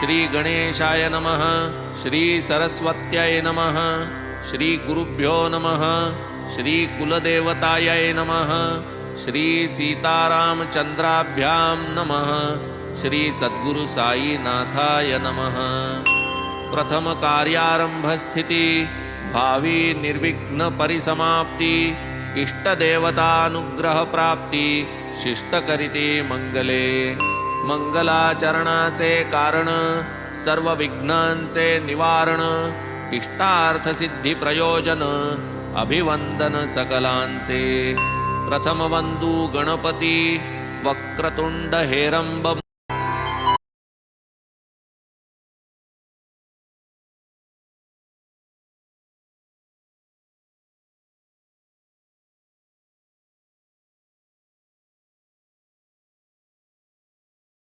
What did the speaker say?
श्री गणेशाय नमः, श्री सरस्वत्यै नमः, श्री गुरुभ्यो नमः, श्री कुलदेवतायै नमः, श्री सीतारामचंद्राभ्यां नमः, श्री सद्गुरु साईनाथाय नमः। प्रथम कार्यारंभ स्थिति, भावी निर्विघ्न परिसमाप्ति, इष्टदेवतानुग्रह प्राप्ति, शिष्टकरिते मंगले। मंगलाचरणाचे कारण, सर्व विघ्नांचे निवारण, इष्टार्थ सिद्धी प्रयोजन, अभिवंदन सकलांचे। प्रथम वंदू गणपती, वक्रतुंड हेरंब